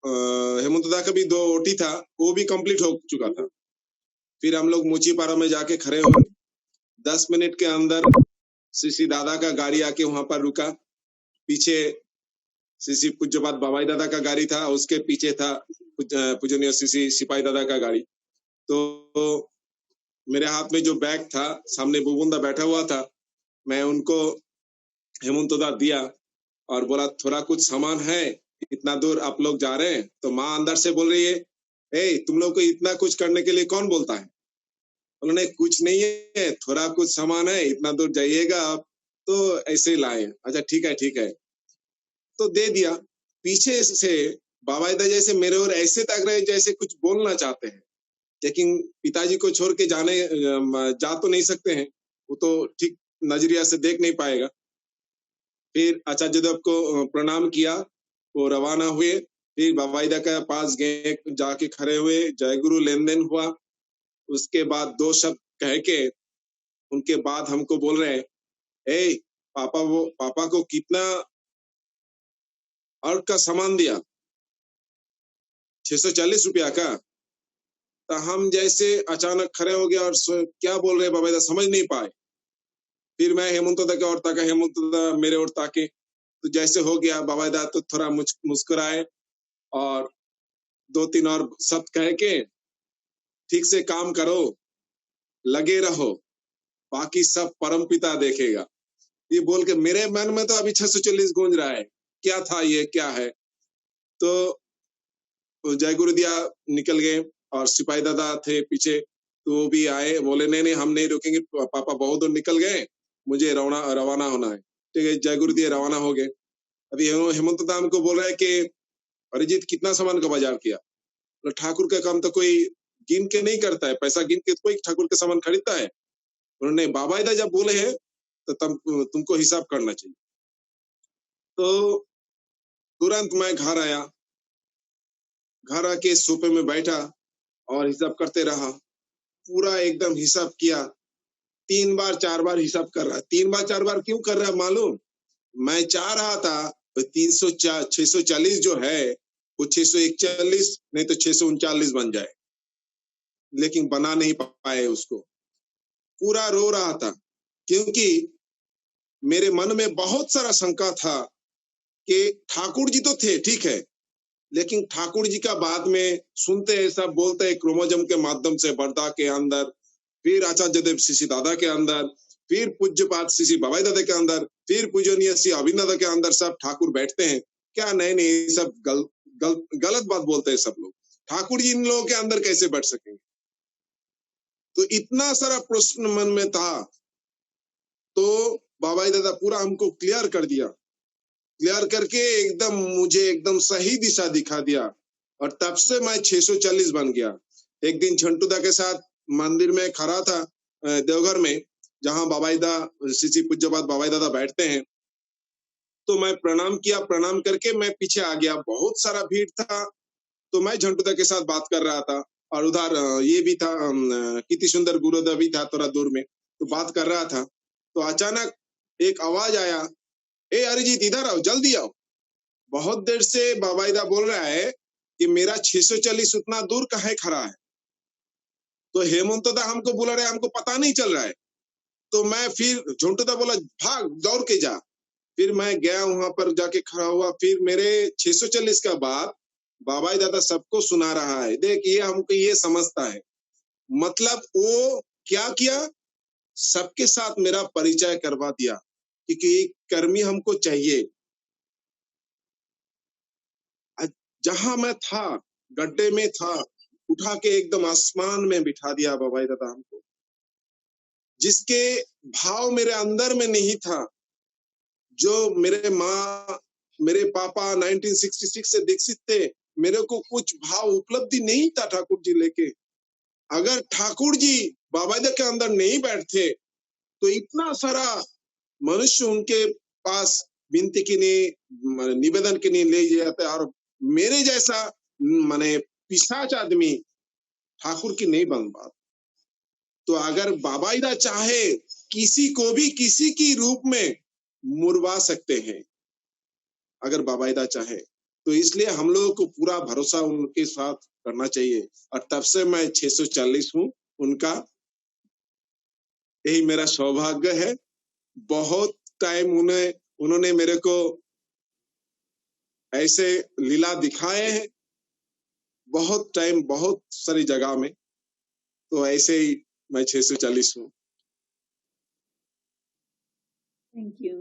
हेमंतदा का भी 2 ओटी था, वो भी कंप्लीट हो चुका था। फिर हम लोग मुचीपारा में जाके खड़े हुए। 10 मिनट के अंदर सीसी दादा का गाड़ी आके वहां पर रुका। पीछे सीसी पूज्यपात बाबाई दादा का गाड़ी था, उसके पीछे था पूजनीय सीसी सिपाही दादा का गाड़ी। तो मेरे हाथ में जो बैग था, सामने बुबुंदा बैठा हुआ था, मैं उनको हेमंतदा दिया और बोला थोड़ा कुछ सामान है, इतना दूर आप लोग जा रहे हैं। तो माँ अंदर से बोल रही है, ए तुम लोग को इतना कुछ करने के लिए कौन बोलता है? उन्होंने कुछ नहीं है, थोड़ा कुछ सामान है, इतना दूर जाइएगा आप, तो ऐसे ही लाए। अच्छा ठीक है ठीक है, तो दे दिया। पीछे से बाबाईदा जैसे मेरे और ऐसे ताक रहे जैसे कुछ बोलना चाहते हैं, लेकिन पिताजी को छोड़ के जा तो नहीं सकते हैं, वो तो ठीक नजरिया से देख नहीं पाएगा। फिर आचार्य देव को प्रणाम किया, वो रवाना हुए। फिर बाबाईदा के पास गए, जाके खड़े हुए, जय गुरु लेन देन हुआ। उसके बाद 2 शब्द कह के उनके बाद हमको बोल रहे हैं, ए पापा को कितना और का सामान दिया? 640 रुपया का। तो हम जैसे अचानक खड़े हो गए और क्या बोल रहे हैं बाबा, समझ नहीं पाए। फिर मैं हेमंतदा के ओर ताका, हेमंतदा मेरे ओर ताके, तो जैसे हो गया बाबा तो थोड़ा मुस्कुराए और 2-3 और शब्द कह के, ठीक से काम करो, लगे रहो, बाकी सब परमपिता देखेगा। ये बोल के मेरे मन में तो अभी 640 गूंज रहा है, क्या था ये, क्या है? तो जय गुरु दिया, निकल गए और सिपाही दादा थे पीछे, तो वो भी आए, बोले नहीं नहीं हम नहीं रुकेंगे, पापा बहुत दूर निकल गए, मुझे रवाना होना है। ठीक है, जय गुरु दिया, रवाना हो गए। अभी हेमंत दाम को बोल रहा है कि अरिजीत कितना सामान का बाजार किया? तो ठाकुर का काम तो कोई गिन के नहीं करता है, पैसा गिन के कोई ठाकुर का सामान खरीदता है? उन्होंने बाबाईदा जब बोले हैं तो तुमको हिसाब करना चाहिए। तो तुरंत मैं घर आया, घर आके सोफे में बैठा और हिसाब करते रहा। पूरा एकदम हिसाब किया, 3 बार 4 बार हिसाब कर रहा। 3 बार 4 बार क्यों कर रहा मालूम? मैं चाह रहा था 640 जो है वो 641 नहीं तो 639 बन जाए, लेकिन बना नहीं पाए उसको। पूरा रो रहा था, क्योंकि मेरे मन में बहुत सारा शंका था कि ठाकुर जी तो थे, ठीक है, लेकिन ठाकुर जी का बाद में सुनते हैं, सब बोलते हैं क्रोमोजम के माध्यम से बर्दा के अंदर, फिर आचार्य देव शिशि दादा के अंदर, फिर पूज्यपात शिशि बाबाई दादा के अंदर, फिर पूजनीय श्री अभिनव दादा के अंदर सब ठाकुर बैठते हैं क्या? नहीं नहीं, सब गलत बात बोलते हैं सब लोग। ठाकुर जी इन लोगों के अंदर कैसे बैठ सकेंगे? तो इतना सारा प्रश्न मन में था। तो बाबाई दादा पूरा हमको क्लियर कर दिया, क्लियर करके एकदम मुझे एकदम सही दिशा दिखा दिया, और तब से मैं 640 बन गया। एक दिन झंटूदा के साथ मंदिर में खड़ा था, देवघर में, जहां बाबाईदा श्री पूज्यपात बाबाई दादा बैठते हैं। तो मैं प्रणाम किया, प्रणाम करके मैं पीछे आ गया, बहुत सारा भीड़ था। तो मैं झंटूदा के साथ बात कर रहा था, और उधर ये भी था, किति सुंदर गुरुदेव भी था थोड़ा दूर में, तो बात कर रहा था। तो अचानक एक आवाज आया, ए अरिजीत इधर आओ, जल्दी आओ। बहुत देर से बाबाईदा बोल रहा है कि मेरा 640 उतना दूर काहे खड़ा है? तो हेमंतदा हमको बुला रहे, हमको पता नहीं चल रहा है। तो मैं फिर झुंटूदा बोला भाग दौड़ के जा। फिर मैं गया, वहां पर जाके खड़ा हुआ। फिर मेरे 640 का बात बाबाई दादा सबको सुना रहा है, देख ये हमको ये समझता है। मतलब वो क्या किया, सबके साथ मेरा परिचय करवा दिया, क्योंकि एक कर्मी हमको चाहिए। जहां मैं था, गड्ढे में था, उठा के एकदम आसमान में बिठा दिया बाबाई दादा हमको, जिसके भाव मेरे अंदर में नहीं था। जो मेरे माँ मेरे पापा 1966 से दीक्षित थे, मेरे को कुछ भाव उपलब्धि नहीं था ठाकुर जी लेके। अगर ठाकुर जी बाबाईदा के अंदर नहीं बैठते तो इतना सारा मनुष्य उनके पास विनती के लिए, निवेदन के लिए ले जाते, और मेरे जैसा माने पिशाच आदमी ठाकुर की नहीं बन पाता। तो अगर बाबाईदा चाहे किसी को भी किसी की रूप में मुरवा सकते हैं, अगर बाबाईदा चाहे तो इसलिए हम लोगों को पूरा भरोसा उनके साथ करना चाहिए, और तब से मैं 640 हूँ उनका। यही मेरा सौभाग्य है। बहुत टाइम उन्होंने मेरे को ऐसे लीला दिखाए हैं, बहुत टाइम, बहुत सारी जगह में। तो ऐसे ही मैं 640 हूँ। Thank you.